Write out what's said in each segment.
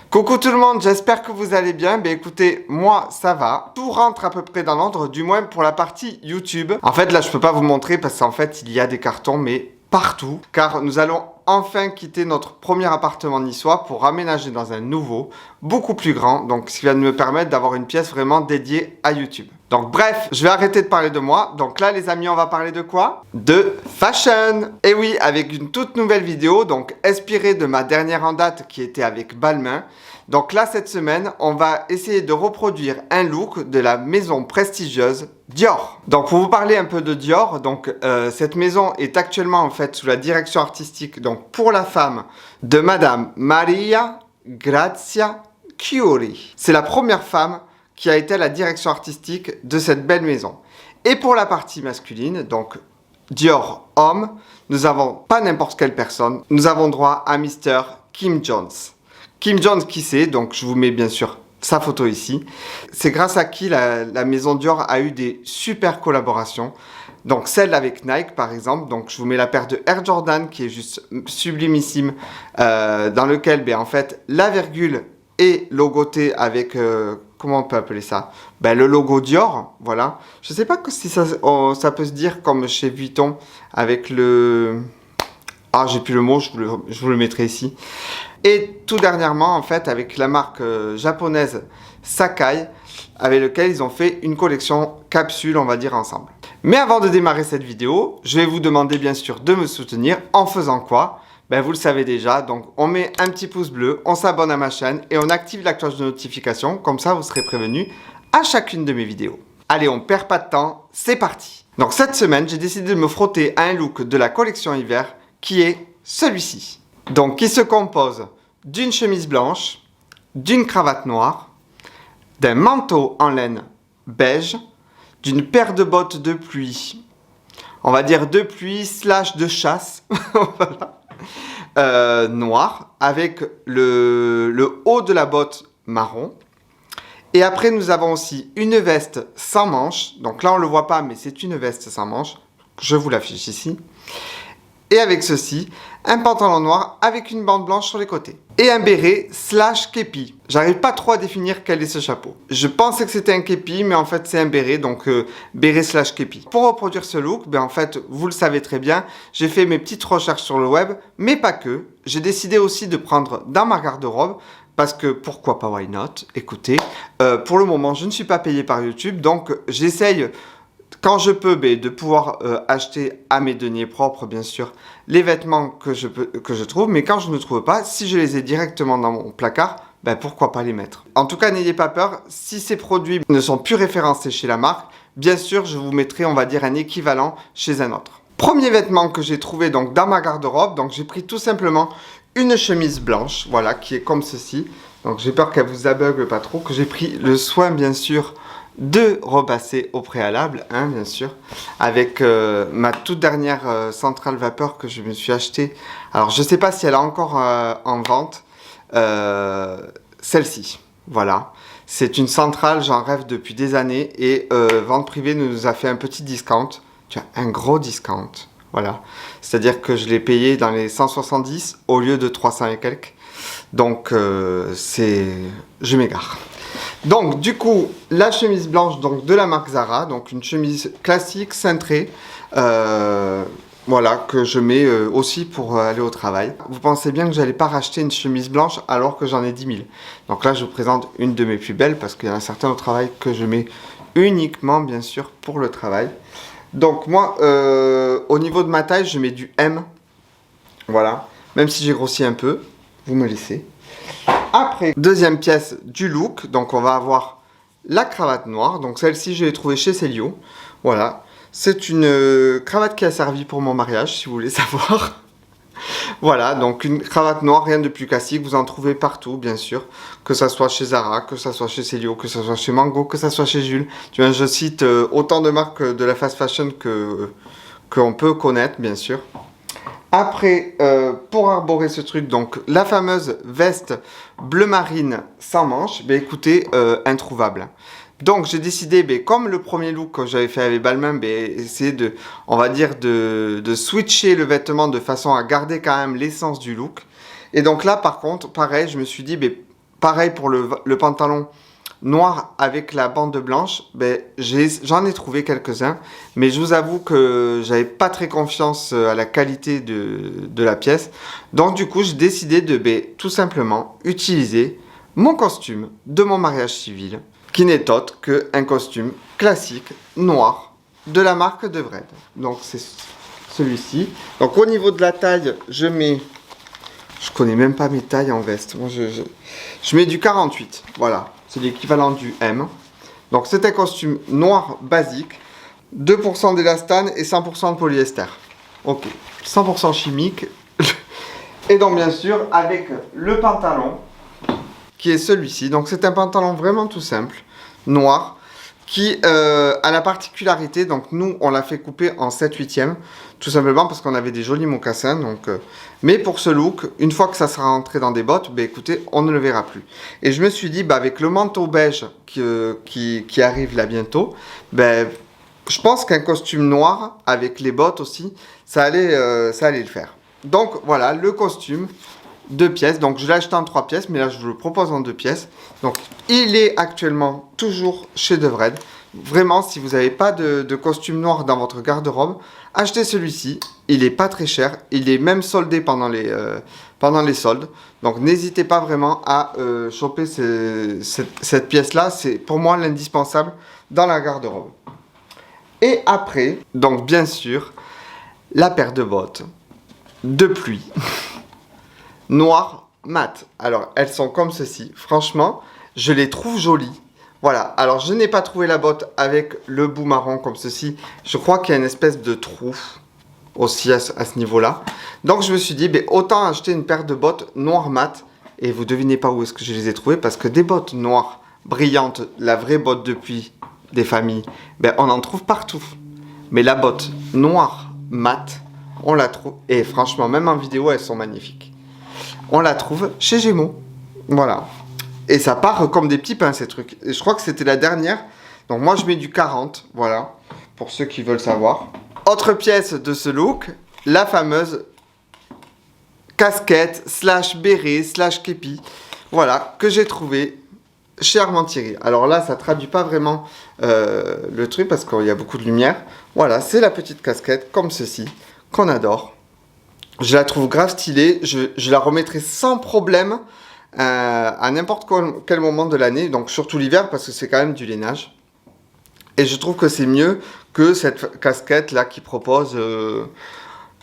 Coucou tout le monde, j'espère que vous allez bien. Écoutez, moi ça va. Tout rentre à peu près dans l'ordre, du moins pour la partie YouTube. En fait là je peux pas vous montrer parce qu'en fait il y a des cartons mais partout. Car nous allons enfin quitter notre premier appartement niçois pour aménager dans un nouveau, beaucoup plus grand. Donc ce qui va me permettre d'avoir une pièce vraiment dédiée à YouTube. Donc bref, je vais arrêter de parler de moi. Donc là les amis, on va parler de quoi? De fashion. Et oui, avec une toute nouvelle vidéo, donc inspirée de ma dernière en date qui était avec Balmain. Donc là cette semaine, on va essayer de reproduire un look de la maison prestigieuse Dior. Donc pour vous parler un peu de Dior, donc cette maison est actuellement en fait sous la direction artistique, donc pour la femme, de Madame Maria Grazia Chiuri. C'est la première femme qui a été à la direction artistique de cette belle maison. Et pour la partie masculine, donc Dior homme, nous avons pas n'importe quelle personne, nous avons droit à Mr. Kim Jones. Kim Jones, qui c'est? Donc je vous mets bien sûr sa photo ici. C'est grâce à qui la maison Dior a eu des super collaborations. Donc celle avec Nike par exemple. Donc je vous mets la paire de Air Jordan qui est juste sublimissime. Dans lequel en fait la virgule est logotée avec... comment on peut appeler ça? Le logo Dior, voilà. Je sais pas si ça peut se dire comme chez Vuitton avec le... Ah, j'ai plus le mot, je vous le mettrai ici. Et tout dernièrement, en fait, avec la marque japonaise Sacai, avec lequel ils ont fait une collection capsule, on va dire, ensemble. Mais avant de démarrer cette vidéo, je vais vous demander bien sûr de me soutenir en faisant quoi? Vous le savez déjà, donc on met un petit pouce bleu, on s'abonne à ma chaîne et on active la cloche de notification, comme ça vous serez prévenu à chacune de mes vidéos. Allez, on perd pas de temps, c'est parti! Donc cette semaine, j'ai décidé de me frotter à un look de la collection hiver qui est celui-ci. Donc qui se compose d'une chemise blanche, d'une cravate noire, d'un manteau en laine beige, d'une paire de bottes de pluie, on va dire de pluie slash de chasse, voilà. Noir, avec le haut de la botte marron. Et après nous avons aussi une veste sans manches, donc là on ne le voit pas mais c'est une veste sans manches, je vous l'affiche ici. Et avec ceci, un pantalon noir avec une bande blanche sur les côtés. Et un béret slash képi. J'arrive pas trop à définir quel est ce chapeau. Je pensais que c'était un képi, mais en fait c'est un béret, donc béret slash képi. Pour reproduire ce look, en fait, vous le savez très bien, j'ai fait mes petites recherches sur le web, mais pas que. J'ai décidé aussi de prendre dans ma garde-robe, parce que pourquoi pas, why not? Écoutez, pour le moment, je ne suis pas payé par YouTube, donc j'essaye... Quand je peux, de pouvoir acheter à mes deniers propres, bien sûr, les vêtements que je trouve. Mais quand je ne trouve pas, si je les ai directement dans mon placard, pourquoi pas les mettre. En tout cas, n'ayez pas peur. Si ces produits ne sont plus référencés chez la marque, bien sûr, je vous mettrai, on va dire, un équivalent chez un autre. Premier vêtement que j'ai trouvé donc dans ma garde-robe. Donc, j'ai pris tout simplement une chemise blanche, voilà, qui est comme ceci. Donc, j'ai peur qu'elle vous aveugle pas trop. Que j'ai pris le soin, bien sûr, de repasser au préalable, bien sûr, avec ma toute dernière centrale vapeur que je me suis achetée. Alors, je ne sais pas si elle est encore en vente, celle-ci, voilà. C'est une centrale, j'en rêve depuis des années, et Vente Privée nous a fait un petit discount, tu vois, un gros discount, voilà. C'est-à-dire que je l'ai payé dans les 170 au lieu de 300 et quelques, donc je m'égare. Donc du coup, la chemise blanche donc, de la marque Zara, donc une chemise classique, cintrée, voilà, que je mets aussi pour aller au travail. Vous pensez bien que j'allais pas racheter une chemise blanche alors que j'en ai 10 000. Donc là, je vous présente une de mes plus belles parce qu'il y en a certains au travail que je mets uniquement, bien sûr, pour le travail. Donc moi, au niveau de ma taille, je mets du M, voilà, même si j'ai grossi un peu, vous me laissez. Après, deuxième pièce du look, donc on va avoir la cravate noire. Donc celle-ci, je l'ai trouvée chez Célio. Voilà, c'est une cravate qui a servi pour mon mariage, si vous voulez savoir. Voilà, donc une cravate noire, rien de plus classique. Vous en trouvez partout, bien sûr. Que ça soit chez Zara, que ça soit chez Célio, que ça soit chez Mango, que ça soit chez Jules. Tu vois, je cite autant de marques de la fast fashion qu'on peut connaître, bien sûr. Après, pour arborer ce truc, donc la fameuse veste bleu marine sans manches, écoutez, introuvable. Donc j'ai décidé, comme le premier look que j'avais fait avec Balmain, essayer de, on va dire, de switcher le vêtement de façon à garder quand même l'essence du look. Et donc là, par contre, pareil, je me suis dit, pareil pour le pantalon noir avec la bande blanche, ben, j'en ai trouvé quelques-uns, mais je vous avoue que j'avais pas très confiance à la qualité de la pièce. Donc du coup, j'ai décidé de tout simplement utiliser mon costume de mon mariage civil, qui n'est autre qu'un costume classique noir de la marque de Vred. Donc c'est celui-ci. Donc au niveau de la taille, je mets... Je connais même pas mes tailles en veste. Moi, je mets du 48. Voilà. C'est l'équivalent du M. Donc c'est un costume noir basique. 2% d'élastane et 100% de polyester. Ok. 100% chimique. Et donc bien sûr avec le pantalon qui est celui-ci. Donc c'est un pantalon vraiment tout simple. Noir. Qui a la particularité, donc nous on l'a fait couper en 7/8e, tout simplement parce qu'on avait des jolis mocassins, donc, mais pour ce look, une fois que ça sera rentré dans des bottes, écoutez, on ne le verra plus. Et je me suis dit, avec le manteau beige qui arrive là bientôt, je pense qu'un costume noir, avec les bottes aussi, ça allait le faire. Donc voilà, le costume, 2 pièces, donc je l'ai acheté en 3 pièces, mais là je vous le propose en 2 pièces. Donc il est actuellement toujours chez De Vred. Vraiment, si vous n'avez pas de costume noir dans votre garde-robe, achetez celui-ci. Il est pas très cher, il est même soldé pendant les soldes. Donc n'hésitez pas vraiment à choper cette pièce-là. C'est pour moi l'indispensable dans la garde-robe. Et après, donc bien sûr, la paire de bottes de pluie. Noir mat. Alors, elles sont comme ceci. Franchement, je les trouve jolies. Voilà. Alors, je n'ai pas trouvé la botte avec le bout marron comme ceci. Je crois qu'il y a une espèce de trou aussi à ce niveau-là. Donc, je me suis dit, autant acheter une paire de bottes noir mat. Et vous devinez pas où est-ce que je les ai trouvées. Parce que des bottes noires brillantes, la vraie botte de pluie des familles, on en trouve partout. Mais la botte noire mat, on la trouve. Et franchement, même en vidéo, elles sont magnifiques. On la trouve chez Gémeaux. Voilà. Et ça part comme des petits pains, ces trucs. Et je crois que c'était la dernière. Donc moi, je mets du 40. Voilà. Pour ceux qui veulent savoir. Autre pièce de ce look. La fameuse casquette / béret / képi. Voilà. Que j'ai trouvé chez Armand-Thierry. Alors là, ça traduit pas vraiment le truc parce qu'il y a beaucoup de lumière. Voilà. C'est la petite casquette comme ceci. Qu'on adore. Je la trouve grave stylée, je la remettrai sans problème à n'importe quel moment de l'année, donc surtout l'hiver parce que c'est quand même du lainage. Et je trouve que c'est mieux que cette casquette là qui propose,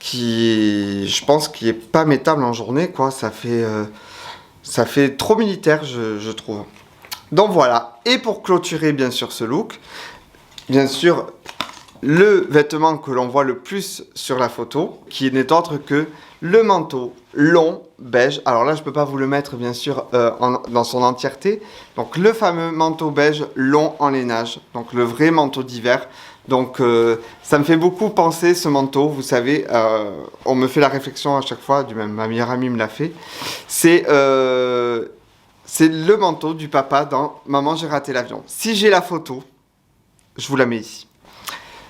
je pense, qui est pas mettable en journée, quoi. Ça fait trop militaire, je trouve. Donc voilà, et pour clôturer bien sûr ce look, bien sûr, le vêtement que l'on voit le plus sur la photo, qui n'est autre que le manteau long beige. Alors là, je ne peux pas vous le mettre, bien sûr, dans son entièreté. Donc, le fameux manteau beige long en lainage. Donc, le vrai manteau d'hiver. Donc, ça me fait beaucoup penser, ce manteau. Vous savez, on me fait la réflexion à chaque fois, du même ma meilleure amie me l'a fait. C'est le manteau du papa dans « Maman, j'ai raté l'avion ». Si j'ai la photo, je vous la mets ici.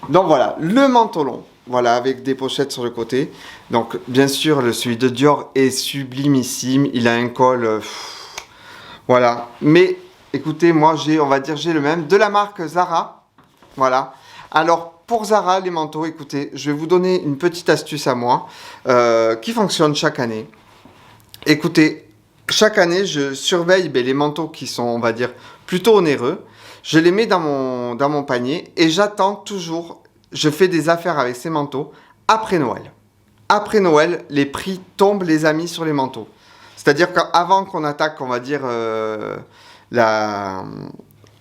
Donc voilà, le manteau long, voilà, avec des pochettes sur le côté. Donc bien sûr, celui de Dior est sublimissime, il a un col, voilà. Mais écoutez, moi j'ai le même, de la marque Zara, voilà. Alors pour Zara, les manteaux, écoutez, je vais vous donner une petite astuce à moi, qui fonctionne chaque année. Écoutez, chaque année, je surveille les manteaux qui sont, on va dire, plutôt onéreux. Je les mets dans mon panier et j'attends toujours, je fais des affaires avec ces manteaux après Noël. Après Noël, les prix tombent, les amis, sur les manteaux. C'est-à-dire qu'avant qu'on attaque, on va dire,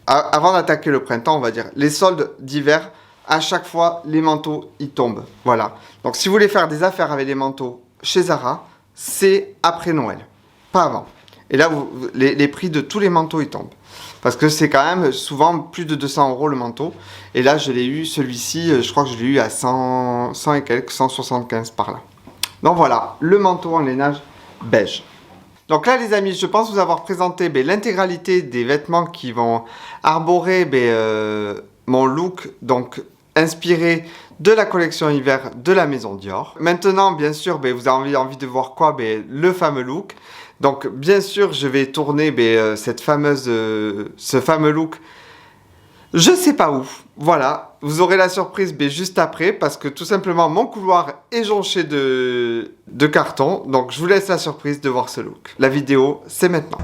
avant d'attaquer le printemps, on va dire, les soldes d'hiver, à chaque fois, les manteaux, ils tombent. Voilà. Donc, si vous voulez faire des affaires avec les manteaux chez Zara, c'est après Noël, pas avant. Et là, les prix de tous les manteaux, ils tombent. Parce que c'est quand même souvent plus de 200 € le manteau. Et là, je l'ai eu, celui-ci, je crois que je l'ai eu à 100 et quelques, 175 par là. Donc voilà, le manteau en lainage beige. Donc là, les amis, je pense vous avoir présenté l'intégralité des vêtements qui vont arborer mon look, donc inspiré de la collection hiver de la maison Dior. Maintenant, bien sûr, vous avez envie de voir quoi? Le fameux look. Donc bien sûr, je vais tourner cette ce fameux look. Je sais pas où. Voilà, vous aurez la surprise juste après parce que tout simplement mon couloir est jonché de carton. Donc je vous laisse la surprise de voir ce look. La vidéo, c'est maintenant.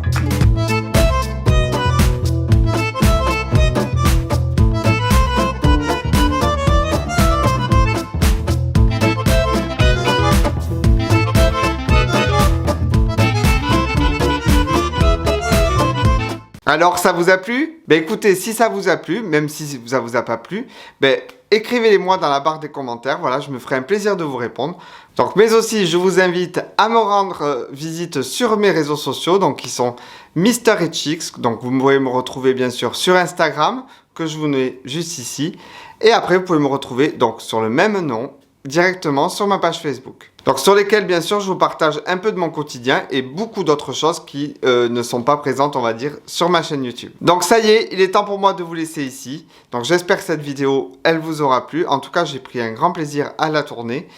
Alors, ça vous a plu? Ben écoutez, si ça vous a plu, même si ça vous a pas plu, ben écrivez-les-moi dans la barre des commentaires. Voilà, je me ferai un plaisir de vous répondre. Donc, mais aussi, je vous invite à me rendre visite sur mes réseaux sociaux, donc qui sont Mister Etchix. Donc, vous pouvez me retrouver bien sûr sur Instagram, que je vous mets juste ici. Et après, vous pouvez me retrouver donc sur le même nom, directement sur ma page Facebook. Donc sur lesquels bien sûr je vous partage un peu de mon quotidien et beaucoup d'autres choses qui ne sont pas présentes on va dire sur ma chaîne YouTube. Donc ça y est, il est temps pour moi de vous laisser ici. Donc j'espère que cette vidéo elle vous aura plu. En tout cas j'ai pris un grand plaisir à la tourner.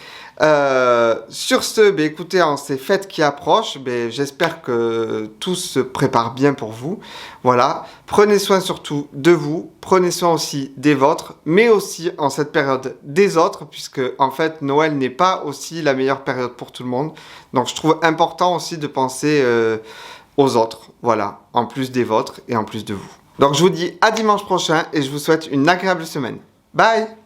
Sur ce, écoutez, en ces fêtes qui approchent, j'espère que tout se prépare bien pour vous. Voilà, prenez soin surtout de vous, prenez soin aussi des vôtres, mais aussi en cette période des autres, puisque en fait Noël n'est pas aussi la meilleure période pour tout le monde. Donc je trouve important aussi de penser aux autres, voilà, en plus des vôtres et en plus de vous. Donc je vous dis à dimanche prochain et je vous souhaite une agréable semaine. Bye!